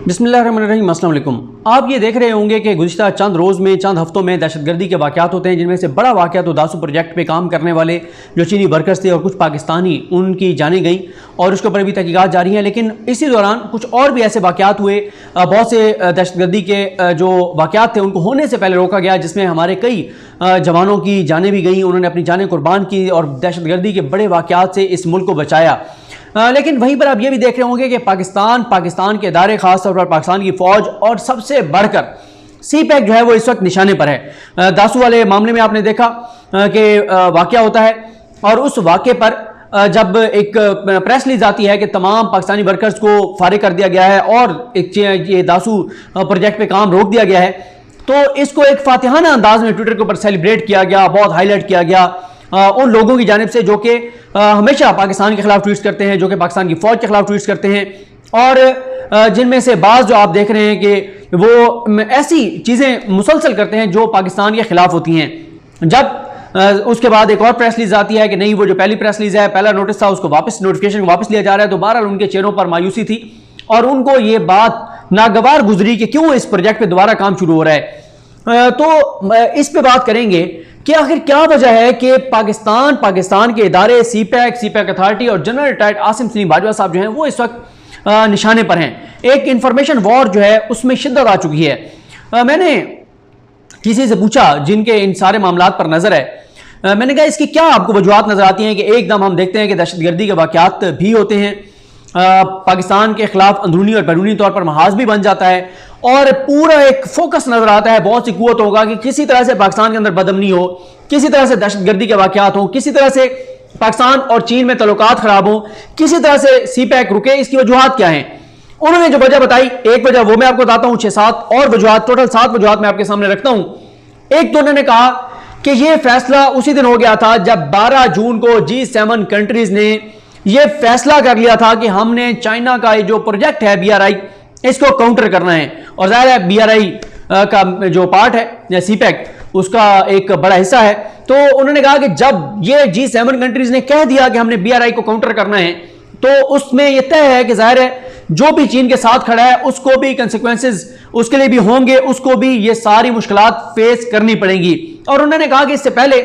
बिस्मिल्लाहिर्रहमानिर्रहीम, अस्सलाम वालेकुम। आप ये देख रहे होंगे कि गुज़िश्ता चंद रोज़ में, चंद हफ्तों में दहशतगर्दी के वाक़यात होते हैं, जिनमें से बड़ा वाक़या तो दासू प्रोजेक्ट पे काम करने वाले जो चीनी वर्कर्स थे और कुछ पाकिस्तानी, उनकी जानें गई और उसके ऊपर भी तहकीकात जारी हैं। लेकिन इसी दौरान कुछ और भी ऐसे वाक़यात हुए, बहुत से दहशतगर्दी के जो वाक़यात थे उनको होने से पहले रोका गया, जिसमें हमारे कई जवानों की जानें भी गई, उन्होंने अपनी जानें कुर्बान की और दहशतगर्दी के बड़े वाक़यात से इस मुल्क को बचाया। लेकिन वहीं पर आप ये भी देख रहे होंगे कि पाकिस्तान के इदारे, खासतौर पर पाकिस्तान की फ़ौज और सबसे बढ़कर CPEC जो है वो इस वक्त निशाने पर है। दासू वाले मामले में आपने देखा कि वाक़या होता है और उस वाक़े पर जब एक प्रेस रिलीज आती है कि तमाम पाकिस्तानी वर्कर्स को फारिग कर दिया गया है और ये दासू प्रोजेक्ट पे काम रोक दिया गया है, तो इसको एक फातिहाना अंदाज में ट्विटर के ऊपर सेलिब्रेट किया गया, बहुत हाईलाइट किया गया उन लोगों की जानिब से जो कि हमेशा पाकिस्तान के खिलाफ ट्वीट्स करते हैं, जो कि पाकिस्तान की फौज के खिलाफ ट्वीट्स करते हैं, और जिनमें से बाज़ जो आप देख रहे हैं कि वो ऐसी चीज़ें मुसलसल करते हैं जो पाकिस्तान के खिलाफ होती हैं। जब उसके बाद एक और प्रेस रिलीज आती है कि नहीं, वो जो पहली प्रेस रिलीज है, पहला नोटिस था, उसको नोटिफिकेशन वापस लिया जा रहा है, तो बहरहाल उनके चेहरों पर मायूसी थी और उनको ये बात नागवार गुजरी कि क्यों इस प्रोजेक्ट पर दोबारा काम शुरू हो रहा है। तो इस पर बात करेंगे कि आखिर क्या वजह है कि पाकिस्तान के इदारे CPEC अथॉरिटी और जनरल रिटायर्ड आसिम सलीम बाजवा साहब जो हैं वो इस वक्त निशाने पर हैं। एक इंफॉर्मेशन वॉर जो है उसमें शिद्दत आ चुकी है। मैंने किसी से पूछा जिनके इन सारे मामलात पर नजर है, मैंने कहा इसकी क्या आपको वजूहात नजर आती हैं कि एकदम हम देखते हैं कि दहशतगर्दी के वाक़यात भी होते हैं, पाकिस्तान के खिलाफ अंदरूनी और बैरूनी तौर पर महाज भी बन जाता है और पूरा एक फोकस नजर आता है, बहुत सी कुव्वत होगा कि किसी तरह से पाकिस्तान के अंदर बदअमनी हो, किसी तरह से दहशतगर्दी के वाक़यात हो, किसी तरह से पाकिस्तान और चीन में तल्लुकात खराब हो, किसी तरह से CPEC रुके। इसकी वजूहात क्या हैं? उन्होंने जो वजह बताई, एक वजह वो मैं आपको बताता हूं, 6-7 और वजूहात, टोटल 7 वजूहात मैं आपके सामने रखता हूं। एक तो उन्होंने कहा कि यह फैसला उसी दिन हो गया था जब 12 जून को G7 कंट्रीज ने यह फैसला कर लिया था कि हमने चाइना का जो प्रोजेक्ट है BRI, इसको काउंटर करना है। और जाहिर है BRI का जो पार्ट है CPEC, उसका एक बड़ा हिस्सा है। तो उन्होंने कहा कि जब ये G7 कंट्रीज ने कह दिया कि हमने BRI को काउंटर करना है, तो उसमें यह तय है कि जाहिर है जो भी चीन के साथ खड़ा है उसको भी कंसिक्वेंसेस उसके लिए भी होंगे, उसको भी ये सारी मुश्किलात फेस करनी पड़ेंगी। और उन्होंने कहा कि इससे पहले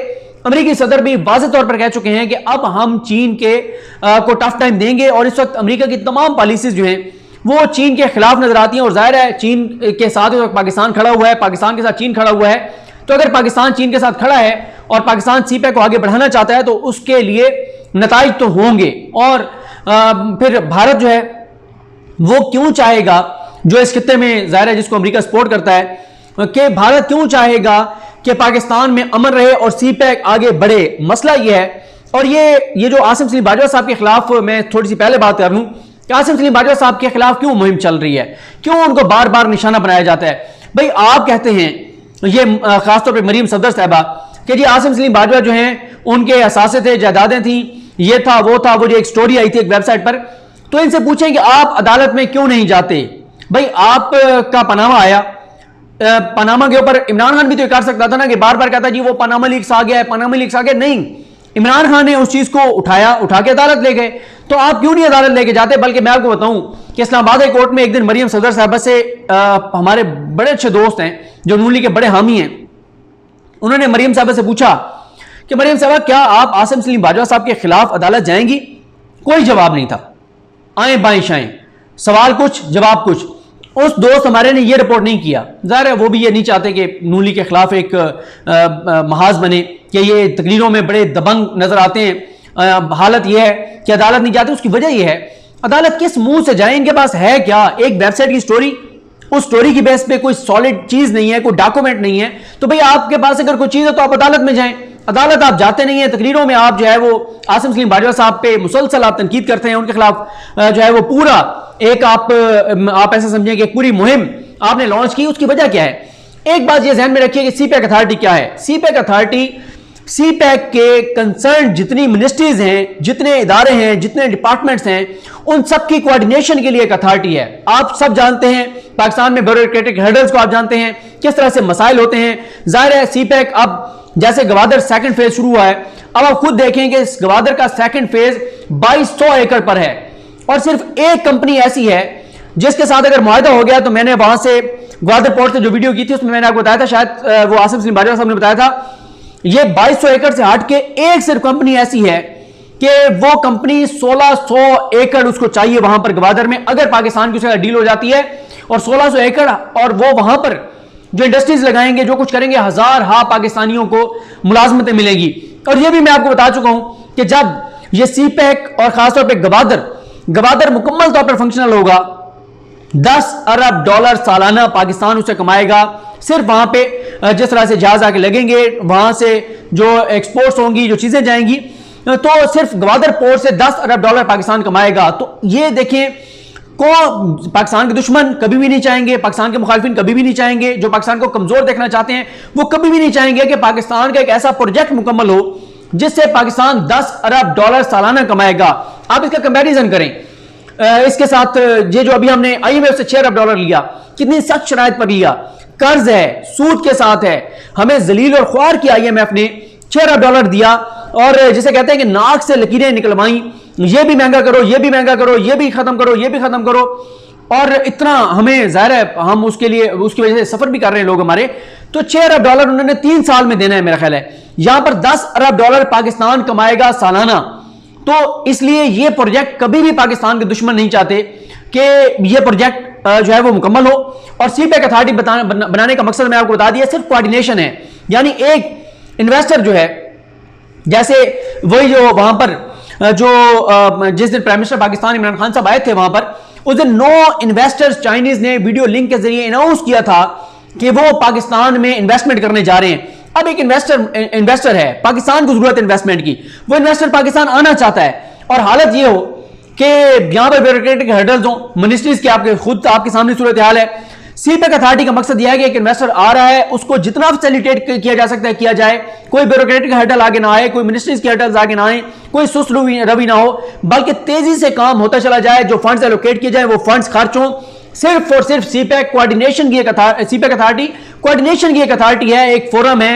अमेरिकी सदर भी वाज़ेह तौर पर कह चुके हैं कि अब हम चीन के को टफ टाइम देंगे और इस वक्त अमेरिका की तमाम पॉलिसीज जो हैं वो चीन के खिलाफ नजर आती हैं। और जाहिर है चीन के साथ पाकिस्तान खड़ा हुआ है, पाकिस्तान के साथ चीन खड़ा हुआ है, तो अगर पाकिस्तान चीन के साथ खड़ा है और पाकिस्तान CPEC को आगे बढ़ाना चाहता है तो उसके लिए नताइज तो होंगे। और फिर भारत जो है वो क्यों चाहेगा, जो इस खित्ते में जाहिर है जिसको अमेरिका सपोर्ट करता है, कि भारत क्यों चाहेगा कि पाकिस्तान में अमन रहे और CPEC आगे बढ़े। मसला यह है, और ये जो आसिम सलीम बाजवा साहब के खिलाफ मैं थोड़ी सी पहले बात कर लूं कि आसिम सलीम बाजवा साहब के खिलाफ क्यों मुहिम चल रही है, क्यों उनको बार बार निशाना बनाया जाता है। भाई आप कहते हैं, ये खासतौर पर मरीम सफदर साहबा, कि जी आसिम सलीम बाजवा जो हैं उनके असासे थे, जायदादें थी, ये था वो था, वो जो एक स्टोरी आई थी एक वेबसाइट पर, तो इनसे पूछें कि आप अदालत में क्यों नहीं जाते। भाई आपका पनामा आया, पनामा के ऊपर इमरान खान भी तो कर सकता था ना कि बार बार कहता जी वो पनामा लीक्स आ गया है, पनामा लीक्स आ गया। नहीं, इमरान खान ने उस चीज को उठा के अदालत ले गए, तो आप क्यों नहीं अदालत लेके जाते। बल्कि मैं आपको बताऊं कि इस्लामाबाद हाई कोर्ट में एक दिन मरीम सफदर साहबा से हमारे बड़े अच्छे दोस्त हैं जो नून लीग के बड़े हामी हैं, उन्होंने मरीम साहबा से पूछा कि मरीम साहबा क्या आप आसिम सलीम बाजवा साहब के खिलाफ अदालत जाएंगी? कोई जवाब नहीं था, आए बाएं शाएं, सवाल कुछ जवाब कुछ। उस दोस्त हमारे ने यह रिपोर्ट नहीं किया, जाहिर है वो भी ये नहीं चाहते कि नून लीग के खिलाफ एक महाज बने, कि ये तकरीरों में बड़े दबंग नजर आते हैं। हालत यह है कि अदालत नहीं जाती, उसकी वजह यह है अदालत किस मुंह से जाए, इनके पास है क्या? एक वेबसाइट की स्टोरी, उस स्टोरी की बेस पे कोई सॉलिड चीज नहीं है, कोई डॉक्यूमेंट नहीं है, तो भाई आपके पास अगर कोई चीज है तो आप अदालत में जाएं। अदालत आप जाते नहीं है, तकरीरों में आप जो है वो आसिम सलीम बाजवा साहब पे मुसलसल आप तनकीद करते हैं, उनके खिलाफ जो है वो पूरा एक आप ऐसा समझें कि एक पूरी मुहिम आपने लॉन्च की। उसकी वजह क्या है? एक बात ये ध्यान में रखिए कि CPEC अथॉरिटी क्या है। CPEC अथॉरिटी, CPEC के कंसर्न जितनी मिनिस्ट्रीज हैं, जितने इदारे हैं, जितने डिपार्टमेंट्स हैं, उन सब की कोऑर्डिनेशन के लिए एक अथॉरिटी है। आप सब जानते हैं पाकिस्तान में ब्यूरोक्रेटिक हर्डल्स को आप जानते हैं, किस तरह से मसाइल होते हैं। जाहिर है CPEC अब जैसे गवादर सेकंड फेज शुरू हुआ है, अब आप खुद देखें कि इस गवादर का सेकंड फेज 2200 एकड़ पर है और सिर्फ एक कंपनी ऐसी है जिसके साथ अगर मुआहदा हो गया तो मैंने वहां से ग्वादर पोर्ट से जो वीडियो की थी उसमें मैंने आपको बताया था, शायद वो आसिम सलीम बाजवा साहब ने बताया था, ये 2200 एकड़ से हट के एक सिर्फ कंपनी ऐसी है कि वो कंपनी 1600 एकड़ उसको चाहिए वहां पर ग्वादर में, अगर पाकिस्तान की उसके डील हो जाती है और 1600 एकड़, और वो वहां पर जो इंडस्ट्रीज लगाएंगे, जो कुछ करेंगे, हजार पाकिस्तानियों को मुलाजमतें मिलेगी। और ये भी मैं आपको बता चुका हूं कि जब ये सी पैक और खासतौर पर गवादर मुकम्मल तौर पर फंक्शनल होगा, 10 अरब डॉलर सालाना पाकिस्तान उसे कमाएगा। सिर्फ वहां पे जिस तरह से जहाज आके लगेंगे, वहां से जो एक्सपोर्ट्स होंगी, जो चीजें जाएंगी, तो सिर्फ गवादर पोर्ट से 10 अरब डॉलर पाकिस्तान कमाएगा। तो ये देखें, को पाकिस्तान के दुश्मन कभी भी नहीं चाहेंगे, पाकिस्तान के मुखालिफिन कभी भी नहीं चाहेंगे, जो पाकिस्तान को कमजोर देखना चाहते हैं वो कभी भी नहीं चाहेंगे कि पाकिस्तान का एक ऐसा प्रोजेक्ट मुकम्मल हो जिससे पाकिस्तान 10 अरब डॉलर सालाना कमाएगा। आप इसका कंपैरिजन करें इसके साथ, ये जो अभी हमने IMF से 6 अरब डॉलर लिया, कितनी सख्त शराइत पर लिया, कर्ज है, सूद के साथ है, हमें जलील और ख्वार की IMF ने 6 अरब डॉलर दिया, और जिसे कहते हैं कि नाक से लकीरें निकलवाई, ये भी महंगा करो, ये भी महंगा करो, ये भी खत्म करो, ये भी खत्म करो, और इतना हमें जाहिर है हम उसके लिए उसकी वजह से सफर भी कर रहे हैं लोग हमारे। तो 6 अरब डॉलर उन्होंने 3 साल में देना है मेरा ख्याल है, यहां पर 10 अरब डॉलर पाकिस्तान कमाएगा सालाना। तो इसलिए ये प्रोजेक्ट कभी भी पाकिस्तान के दुश्मन नहीं चाहते कि ये प्रोजेक्ट जो है वो मुकम्मल हो। और सी पैक अथॉरिटी बनाने का मकसद मैं आपको बता दिया, सिर्फ कोऑर्डिनेशन है। यानी एक इन्वेस्टर जो है, जैसे वही जो वहां पर जो जिस दिन प्राइम मिनिस्टर पाकिस्तान इमरान खान साहब आए थे वहां पर, उस दिन 9 इन्वेस्टर्स चाइनीज ने वीडियो लिंक के जरिए अनाउंस किया था कि वो पाकिस्तान में इन्वेस्टमेंट करने जा रहे हैं। अब एक इन्वेस्टर है, पाकिस्तान को जरूरत है इन्वेस्टमेंट की, वो इन्वेस्टर पाकिस्तान आना चाहता है, और हालत ये हो कि यहां पर ब्यूरोक्रेटिक हर्डल्स हो, मिनिस्ट्रीज के आपके खुद आपके सामने सूरत हाल है। सी पैक अथॉरिटी का मकसद यह है कि एक इन्वेस्टर आ रहा है, उसको जितना फैसिलिटेट किया जा सकता है किया जाए, कोई ब्यूरोक्रेटिक हर्डल आगे ना आए, कोई मिनिस्ट्रीज के हर्डल्स आगे ना आए, कोई सुस्त रवि ना हो, बल्कि तेजी से काम होता चला जाए, जो फंड्स एलोकेट किए जाए वो फंड्स खर्च हो। सिर्फ और सिर्फ सी पैक कोऑर्डिनेशन की सी पैक अथॉरिटी कोऑर्डिनेशन की एक अथॉरिटी है, एक फोरम है,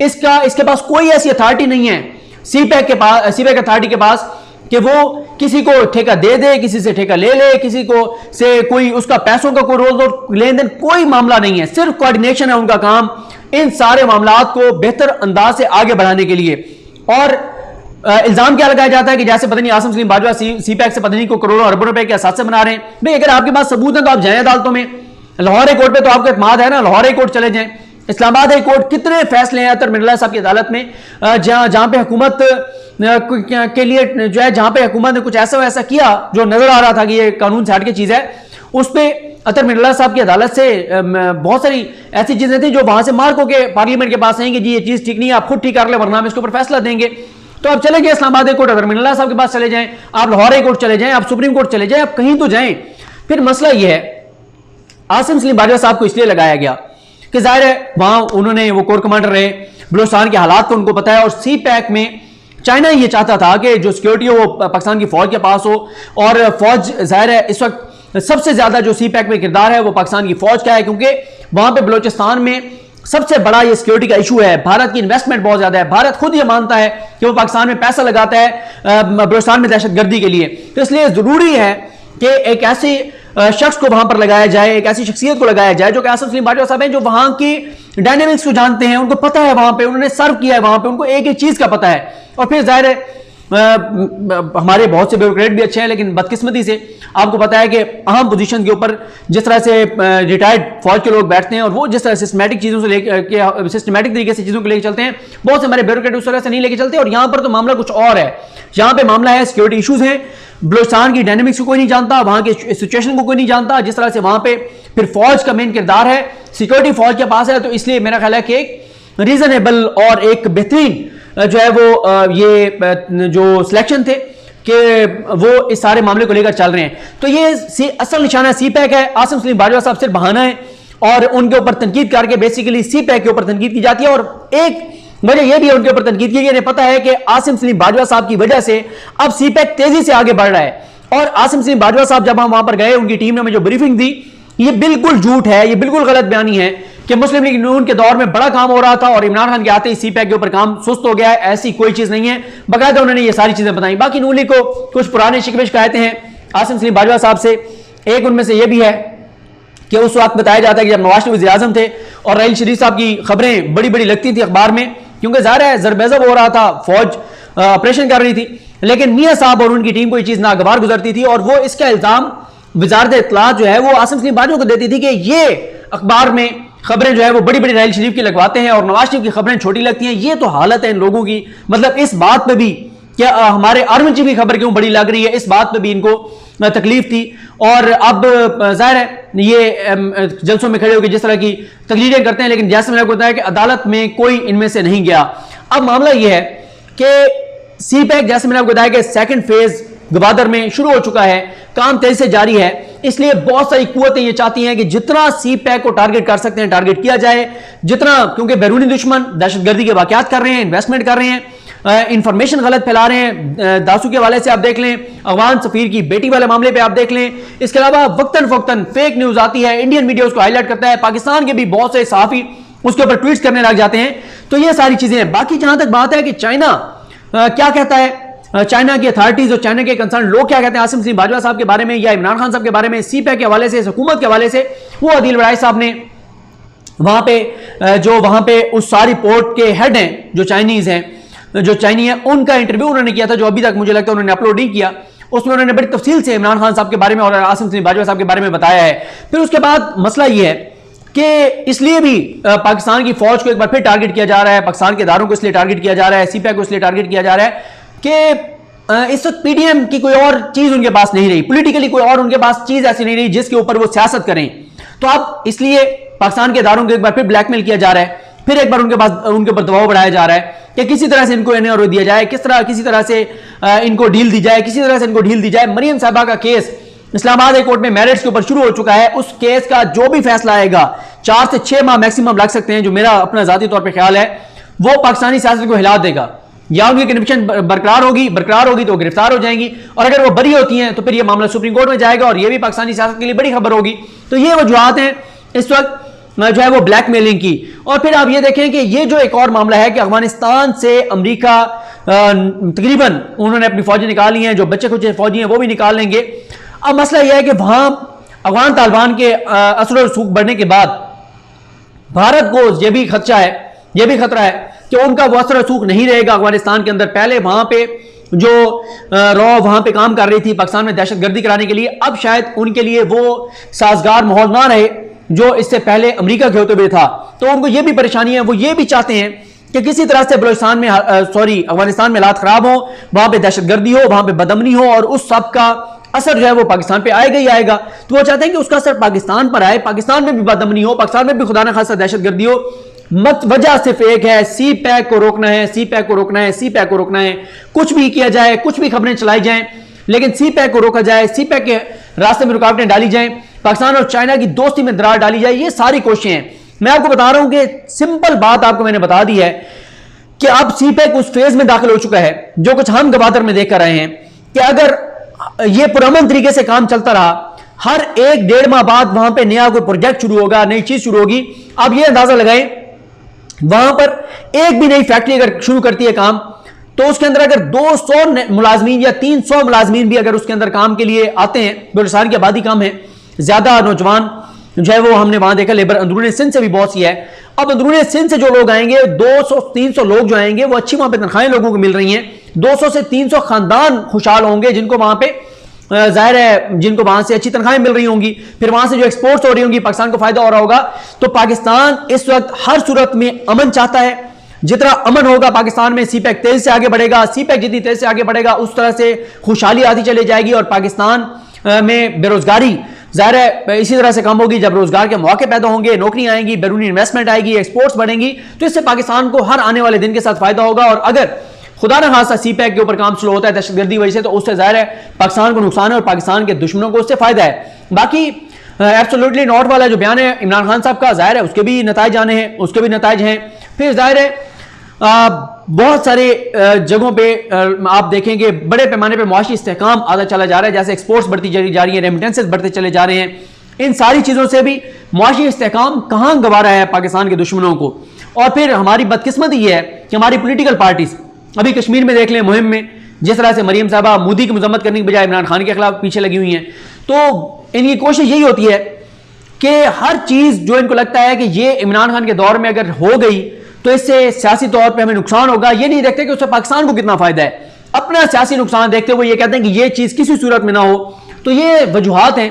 इसके पास कोई ऐसी अथॉरिटी नहीं है सी पैक अथॉरिटी के पास कि वो किसी को ठेका दे, किसी से ठेका ले, किसी को से कोई उसका पैसों का कोई रोज लेन देन, कोई मामला नहीं है। सिर्फ कोऑर्डिनेशन है उनका काम, इन सारे मामलात को बेहतर अंदाज से आगे बढ़ाने के लिए। और इल्जाम क्या लगाया जाता है कि जैसे पता नहीं आसिम सलीम बाजवा सी पैक से पता नहीं को करोड़ों अरबों रुपए के असासे बना रहे हैं। भाई अगर आपके पास सबूत है तो आप जाएं अदालतों में, लाहौर हाई कोर्ट पे तो आपका इत्मीनान है ना, लाहौर हाई कोर्ट चले जाएं, इस्लामाबाद हाई कोर्ट, कितने फैसले हैं अतर मिर्ज़ा साहब की अदालत में जहां पे हुकूमत के लिए जो है, जहां पे हुकूमत ने कुछ ऐसा वैसा किया जो नजर आ रहा था कि ये कानून से हट की चीज है, उस पर अतर मिर्ज़ा साहब की अदालत से बहुत सारी ऐसी चीजें थी जो वहां से मार्क होकर पार्लियामेंट के पास आएंगे, जी ये चीज ठीक नहीं है, आप खुद ठीक कर ले वरना हम इसके ऊपर फैसला देंगे। तो आप चले गए इस्लामाबाद हाई कोर्ट, अतर मिर्ज़ा साहब के पास चले जाएं, आप लाहौर हाई कोर्ट चले जाएं, आप सुप्रीम कोर्ट चले जाएं, आप कहीं तो जाएं। फिर मसला यह है, आसिम सलीम बाजवा साहब को इसलिए लगाया गया कि जाहिर है वहां उन्होंने वो कोर कमांडर रहे, बलूचिस्तान के हालात को उनको पता है, और सी पैक में चाइना ये चाहता था कि जो सिक्योरिटी हो वो पाकिस्तान की फौज के पास हो, और फौज जाहिर है इस वक्त सबसे ज्यादा जो सी पैक में किरदार है वो पाकिस्तान की फौज का है, क्योंकि वहां पे बलूचिस्तान में सबसे बड़ा ये सिक्योरिटी का इशू है। भारत की इन्वेस्टमेंट बहुत ज्यादा है, भारत खुद ये मानता है कि वो पाकिस्तान में पैसा लगाता है बलूचिस्तान में दहशतगर्दी के लिए। तो इसलिए जरूरी है कि एक ऐसे शख्स को वहां पर लगाया जाए, एक ऐसी शख्सियत को लगाया जाए जो कि आसिम सलीम बाजवा साहब हैं, जो वहां की डायनेमिक्स को जानते हैं, उनको पता है, वहां पे उन्होंने सर्व किया है, वहां पे उनको एक एक चीज का पता है। और फिर जाहिर है हमारे बहुत से ब्यूरोक्रेट भी अच्छे हैं, लेकिन बदकिस्मती से आपको पता है कि अहम पोजीशन के ऊपर जिस तरह से रिटायर्ड फौज के लोग बैठते हैं और वो जिस तरह सिस्टमैटिक चीज़ों से लेकर सिस्टमैटिक तरीके से चीज़ों को लेकर चलते हैं, बहुत से हमारे ब्यूरोक्रेट उस तरह से नहीं लेके चलते। और यहाँ पर तो मामला कुछ और है, यहाँ पे मामला है सिक्योरिटी इशूज़ हैं, बलूचिस्तान की डायनेमिक्स को कोई नहीं जानता, वहाँ की सिचुएशन को कोई नहीं जानता, जिस तरह से वहाँ पे फिर फौज का मेन किरदार है, सिक्योरिटी फौज के पास है। तो इसलिए मेरा ख्याल है कि एक रीजनेबल और एक बेहतरीन जो है वो ये जो सिलेक्शन थे कि वो इस सारे मामले को लेकर चल रहे हैं। तो ये असल निशाना सी पैक है। आसिम सलीम बाजवा साहब सिर्फ बहाना है और उनके ऊपर तनकीद करके बेसिकली सी पैक के ऊपर तनकीद की जाती है। और एक वजह यह भी है उनके ऊपर तनकीद की, इन्हें पता है कि आसिम सलीम बाजवा साहब की वजह से अब सी पैक तेजी से आगे बढ़ रहा है। और आसिम सलीम बाजवा साहब जब हम वहां पर गए, उनकी टीम ने हमें जो ब्रीफिंग दी, ये बिल्कुल झूठ है, ये बिल्कुल गलत बयानी है कि मुस्लिम लीग नून के दौर में बड़ा काम हो रहा था और इमरान खान के आते ही सी पैक के ऊपर काम सुस्त हो गया है। ऐसी कोई चीज नहीं है, बाकायदा उन्होंने ये सारी चीजें बताई। बाकी नून लीग को कुछ पुराने शिकवे शिकायतें हैं आसिम सलीम बाजवा साहब से एक उनमें से यह भी है कि उस वक्त बताया जाता है कि जब नवाज शरीफ वज़ीर-ए-आज़म थे और राहील शरीफ साहब की खबरें बड़ी बड़ी लगती थी अखबार में, क्योंकि ज़ाहिर है ज़रबेज़ब हो रहा था, फौज ऑपरेशन कर रही थी, लेकिन मियां साहब और उनकी टीम को ये चीज़ नागवार गुजरती थी और वो इसका इल्ज़ाम वजारत इत्तलात जो है वो आसिम सलीम बाजवा को देती थी कि ये अखबार में खबरें जो है वो बड़ी बड़ी राहील शरीफ की लगवाते हैं और नवाज शरीफ की खबरें छोटी लगती हैं। ये तो हालत है इन लोगों की। मतलब इस बात पे भी क्या हमारे आर्मी चीफ की खबर क्यों बड़ी लग रही है, इस बात पे भी इनको तकलीफ थी। और अब जाहिर है ये जलसों में खड़े होकर जिस तरह की तकरीरें करते हैं, लेकिन जैसे मैंने आपको बताया कि अदालत में कोई इनमें से नहीं गया। अब मामला यह है कि सी पैक जैसे मैंने आपको बताया कि सेकंड फेज गवादर में शुरू हो चुका है, काम तेजी से जारी है, इसलिए बहुत सारी कुव्वतें ये चाहती हैं कि जितना सी पैक को टारगेट कर सकते हैं टारगेट किया जाए, जितना, क्योंकि बैरूनी दुश्मन दहशतगर्दी के वाकयात कर रहे हैं, इन्वेस्टमेंट कर रहे हैं, इंफॉर्मेशन गलत फैला रहे हैं। दासू के हवाले से आप देख लें, अफगान सफीर की बेटी वाले मामले पे आप देख लें, इसके अलावा वक्तन फक्तन फेक न्यूज आती है, इंडियन मीडिया उसको हाईलाइट करता है, पाकिस्तान के भी बहुत से सहाफी उसके ऊपर ट्वीट्स करने लग जाते हैं। तो ये सारी चीजें हैं। बाकी जहां तक बात है कि चाइना क्या कहता है, चाइना की अथॉरिटीज और चाइना के कंसर्न लोग क्या कहते हैं आसिम सलीम बाजवा साहब के बारे में या इमरान खान साहब के बारे में, सी पैक के हवाले से, हुकूमत के हवाले से, वो अदील वड़ाई साहब ने वहां पे उस सारी पोर्ट के हेड हैं जो चाइनीज हैं, जो चाइनी है, उनका इंटरव्यू उन्होंने किया था जो अभी तक मुझे लगता है उन्होंने अपलोड नहीं किया। उसमें उन्होंने बड़ी तफसील से इमरान खान साहब के बारे में और आसिम सलीम बाजवा साहब के बारे में बताया है। फिर उसके बाद मसला यह है कि इसलिए भी पाकिस्तान की फौज को एक बार फिर टारगेट किया जा रहा है, पाकिस्तान के इदारों को इसलिए टारगेट किया जा रहा है, सी पैक को इसलिए टारगेट किया जा रहा है कि इस वक्त पीडीएम की कोई और चीज उनके पास नहीं रही, पॉलिटिकली कोई और उनके पास चीज ऐसी नहीं रही जिसके ऊपर वो सियासत करें। तो अब इसलिए पाकिस्तान के इदारों को एक बार फिर ब्लैकमेल किया जा रहा है, फिर एक बार उनके ऊपर दबाव बढ़ाया जा रहा है कि किसी तरह से इनको एनओ दिया जाए, किसी तरह से इनको डील दी जाए, किसी तरह से इनको डील दी जाए। मरियम साहबा का केस इस्लामाबाद हाई कोर्ट में मैरिट्स के ऊपर शुरू हो चुका है। उस केस का जो भी फैसला आएगा 4 से 6 माह मैक्सिमम लग सकते हैं, जो मेरा अपना जाती तौर पर ख्याल है, वो पाकिस्तानी सियासत को हिला देगा। या उनकी कन्विक्शन बरकरार होगी तो गिरफ्तार हो जाएंगी, और अगर वो बरी होती हैं तो फिर ये मामला सुप्रीम कोर्ट में जाएगा और ये भी पाकिस्तानी सियासत के लिए बड़ी खबर होगी। तो ये वजूहात हैं इस वक्त जो है वो ब्लैकमेलिंग की। और फिर आप ये देखें कि ये जो एक और मामला है कि अफगानिस्तान से अमेरिका तकरीबन उन्होंने अपनी फौजें निकाली हैं, जो बच्चे कुछ फौजी हैं वो भी निकाल लेंगे। अब मसला यह है कि वहां अफगान तालिबान के असर और रसूख बढ़ने के बाद भारत को यह भी खतरा है कि उनका वो असर रसूख नहीं रहेगा अफगानिस्तान के अंदर। पहले वहां पे जो रॉ वहां पे काम कर रही थी पाकिस्तान में दहशतगर्दी कराने के लिए, अब शायद उनके लिए वो साजगार माहौल ना रहे जो इससे पहले अमेरिका के होते हुए था। तो उनको ये भी परेशानी है, वो ये भी चाहते हैं कि किसी तरह से बलूचिस्तान में अफगानिस्तान में हालात खराब हो, वहां पे दहशतगर्दी हो, वहां पे बदअमनी हो, और उस सब का असर जो है वो पाकिस्तान पे आएगा ही आएगा। तो वो चाहते हैं कि उसका असर पाकिस्तान पर आए, पाकिस्तान में भी बदअमनी हो, पाकिस्तान में भी खुदा न खासा दहशतगर्दी हो। वजह सिर्फ एक है, सी पैक को रोकना है, सी पैक को रोकना है, सी पैक को रोकना है। कुछ भी किया जाए, कुछ भी खबरें चलाई जाएं, लेकिन सी पैक को रोका जाए, सी पैक के रास्ते में रुकावटें डाली जाएं, पाकिस्तान और चाइना की दोस्ती में दरार डाली जाए, ये सारी कोशिशें हैं। मैं आपको बता रहा हूं कि सिंपल बात आपको मैंने बता दी है कि अब सी पैक उस फेज में दाखिल हो चुका है जो कुछ हम गवादर में देख कर रहे हैं कि अगर यह पुरअमन तरीके से काम चलता रहा, हर 1-1.5 माह बाद वहां पे नया कोई प्रोजेक्ट शुरू होगा, नई चीज शुरू होगी। अब यह अंदाजा लगाएं, वहां पर एक भी नई फैक्ट्री अगर शुरू करती है काम, तो उसके अंदर अगर 200 मुलाजमीन या 300 मुलाजमीन भी अगर उसके अंदर काम के लिए आते हैं, बलूचिस्तान की आबादी कम है, ज्यादा नौजवान जो है वो हमने वहां देखा लेबर अंदरूनी सिंध से भी बहुत सी है। अब अंदरूनी सिंध से जो लोग आएंगे, 200-300 लोग जो आएंगे, वो अच्छी वहां पे तनख्वाहें लोगों को मिल रही हैं। 200 से 300 खानदान खुशहाल होंगे जिनको वहां पे जाहिर है जिनको वहां से अच्छी तनख्वाहें मिल रही होंगी, फिर वहां से जो एक्सपोर्ट्स हो रही होंगी पाकिस्तान को फायदा हो रहा होगा। तो पाकिस्तान इस वक्त हर सूरत में अमन चाहता है। जितना अमन होगा पाकिस्तान में, सी पैक तेजी से आगे बढ़ेगा, सी पैक जितनी तेजी से आगे बढ़ेगा उस तरह से खुशहाली आती चली जाएगी, और पाकिस्तान में बेरोजगारी जाहिर है इसी तरह से कम होगी। जब रोजगार के मौके पैदा होंगे, नौकरियां आएंगी, बैरूनी इन्वेस्टमेंट आएगी, एक्सपोर्ट्स बढ़ेंगी, तो इससे पाकिस्तान को हर आने वाले दिन के साथ फायदा होगा। और अगर खुदा न खासा सी पैक के ऊपर काम शुरू होता है दहशतगर्दी वजह से, तो उससे जाहिर है पाकिस्तान को नुकसान है और पाकिस्तान के दुश्मनों को उससे फायदा है। बाकी एब्सोल्युटली नॉट वाला जो बयान है इमरान खान साहब का, जाहिर है उसके भी नताइज आने हैं, उसके भी नताइज हैं। फिर जाहिर है बहुत सारे जगहों पे आप देखेंगे बड़े पैमाने पे मुआशी इस्तेहकाम आता चला जा रहा है, जैसे एक्सपोर्ट्स बढ़ती जा रही है, रेमिटेंसेस बढ़ते चले जा रहे हैं। इन सारी चीज़ों से भी मुआशी इस्तेहकाम कहाँ गंवा रहा है पाकिस्तान के दुश्मनों को। और फिर हमारी बदकिस्मती ये है कि हमारी पोलिटिकल पार्टीज अभी कश्मीर में देख लें, मुहिम में जिस तरह से मरीम साहबा मोदी की मजम्मत करने के बजाय इमरान खान के खिलाफ पीछे लगी हुई हैं, तो इनकी कोशिश यही होती है कि हर चीज़ जो इनको लगता है कि ये इमरान खान के दौर में अगर हो गई तो इससे सियासी तौर पे हमें नुकसान होगा, ये नहीं देखते कि उससे पाकिस्तान को कितना फायदा है। अपना सियासी नुकसान देखते हुए ये कहते हैं कि ये चीज़ किसी सूरत में ना हो। तो ये वजूहात हैं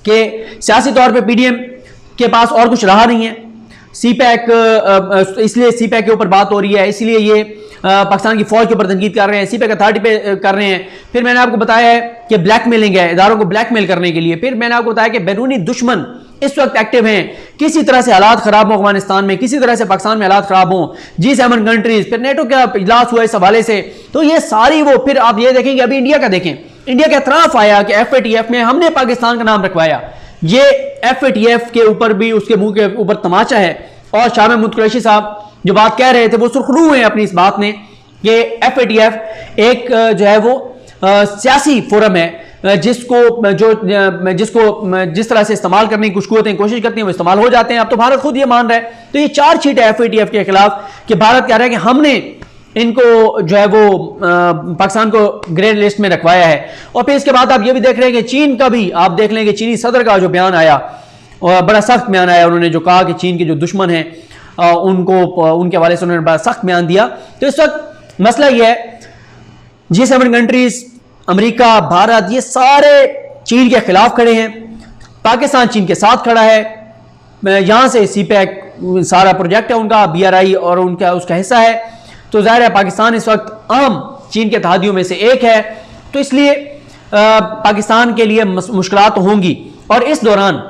कि सियासी तौर पे पीडीएम के पास और कुछ रहा नहीं है। सीपैक, इसलिए सीपैक के ऊपर बात हो रही है, इसलिए ये पाकिस्तान की फौज के ऊपर तनकीद कर रहे हैं, सीपैक अथॉरिटी पे कर रहे हैं। फिर मैंने आपको बताया है कि ब्लैकमेलिंग है, इदारों को ब्लैकमेल करने के लिए। फिर मैंने आपको बताया कि बैरूनी दुश्मन इस वक्त एक्टिव हैं, किसी तरह से हालात खराब हो अफगानिस्तान में, किसी तरह से पाकिस्तान में हालात खराब हो, G7 कंट्रीज, फिर नेटो का इजलास हुआ इस हवाले से। तो ये सारी वो, फिर आप ये देखेंगे अभी इंडिया का देखें, इंडिया का एतराफ आया कि FATF में हमने पाकिस्तान का नाम रखवाया। ये FATF के ऊपर भी उसके मुंह के ऊपर तमाचा है। और शाह महमूद कुरैशी साहब जो बात कह रहे थे वो सुर्खरू हुए अपनी इस बात में कि FATF एक जो है वो सियासी फोरम है जिसको जिस तरह से इस्तेमाल करने की कुछ कुव्वतें कोशिश करती हैं वो इस्तेमाल हो जाते हैं। अब तो भारत खुद ये मान रहा है। तो ये चार्जशीट है FATF के खिलाफ कि भारत कह रहा है कि हमने इनको जो है वो पाकिस्तान को ग्रे लिस्ट में रखवाया है। और फिर इसके बाद आप ये भी देख रहे हैं कि चीन का भी आप देख लेंगे, चीनी सदर का जो बयान आया और बड़ा सख्त बयान आया, उन्होंने जो कहा कि चीन के जो दुश्मन हैं उनको उनके हवाले से उन्होंने बड़ा सख्त बयान दिया। तो इस वक्त मसला यह है G7 कंट्रीज, अमेरिका, भारत, ये सारे चीन के खिलाफ खड़े हैं। पाकिस्तान चीन के साथ खड़ा है। यहां से सीपैक सारा प्रोजेक्ट है उनका, BRI और उनका उसका हिस्सा है। तो जाहिर है पाकिस्तान इस वक्त अहम चीन के तहादियों में से एक है। तो इसलिए पाकिस्तान के लिए मुश्किलात होंगी। और इस दौरान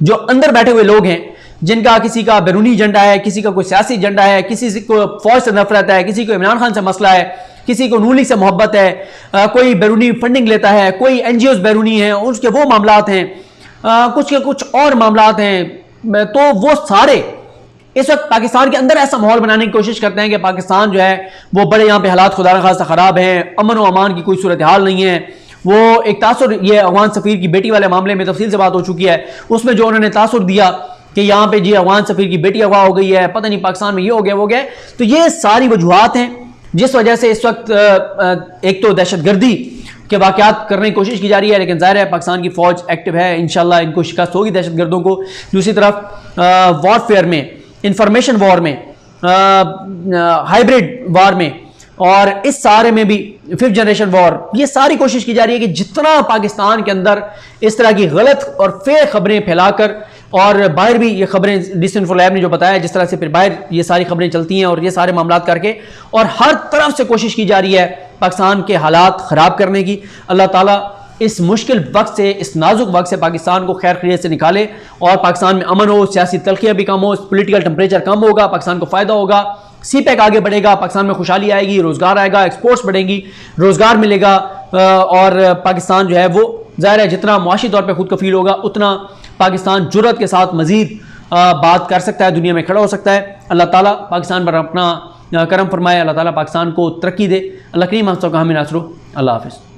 जो अंदर बैठे हुए लोग हैं, जिनका किसी का बैरूनी एजेंडा है, किसी का कोई सियासी एजेंडा है, किसी को फौज से नफरत है, किसी को इमरान खान से मसला है, किसी को नून लीग से मोहब्बत है, कोई बैरूनी फंडिंग लेता है, कोई NGOs बैरूनी हैं, उसके वो मामलात हैं, कुछ के कुछ और मामलात हैं। तो वो सारे इस वक्त पाकिस्तान के अंदर ऐसा माहौल बनाने की कोशिश करते हैं कि पाकिस्तान जो है वो बड़े यहाँ पे हालात खुदा न खास्ता खराब हैं, अमन व अमान की कोई सूरत हाल नहीं है। वो एक तासुर, ये अफगान सफीर की बेटी वाले मामले में तफसील से बात हो चुकी है, उसमें जो उन्होंने तासुर दिया कि यहाँ पे जी अफगान सफीर की बेटी अगवा हो गई है, पता नहीं पाकिस्तान में ये हो गया वो गया। तो ये सारी वजूहात हैं जिस वजह से इस वक्त एक तो दहशतगर्दी के वाक़यात करने की कोशिश की जा रही है, लेकिन जाहिर है पाकिस्तान की फौज एक्टिव है, इंशाल्लाह इनको शिकस्त होगी दहशतगर्दों को। दूसरी तरफ वॉरफेयर में, इंफॉर्मेशन वॉर में, हाइब्रिड वॉर में, और इस सारे में भी 5th जनरेशन वॉर, ये सारी कोशिश की जा रही है कि जितना पाकिस्तान के अंदर इस तरह की गलत और फेक खबरें फैलाकर, और बाहर भी ये खबरें डिसइंफो लैब ने जो बताया जिस तरह से फिर बाहर ये सारी खबरें चलती हैं और ये सारे मामला करके, और हर तरफ से कोशिश की जा रही है पाकिस्तान के हालात ख़राब करने की। अल्लाह ताला इस मुश्किल वक्त से, इस नाजुक वक्त से पाकिस्तान को खैर खैरियत से निकाले और पाकिस्तान में अमन हो, सियासी तलखियाँ भी कम हो, पॉलिटिकल टेम्परेचर कम होगा, पाकिस्तान को फ़ायदा होगा, सीपैक आगे बढ़ेगा, पाकिस्तान में खुशहाली आएगी, रोज़गार आएगा, एक्सपोर्ट्स बढ़ेंगी, रोज़गार मिलेगा, और पाकिस्तान जो है वो ज़ाहिर है जितना मुआशी तौर पर खुद कफील होगा उतना पाकिस्तान जुर्रत के साथ मज़ीद बात कर सकता है, दुनिया में खड़ा हो सकता है। अल्लाह ताला पाकिस्तान पर अपना करम फरमाए, अल्लाह ताला पाकिस्तान को तरक्की दे। अल्लाह करीम हम सबका हमें नासरो। अल्लाह हाफ़िज़।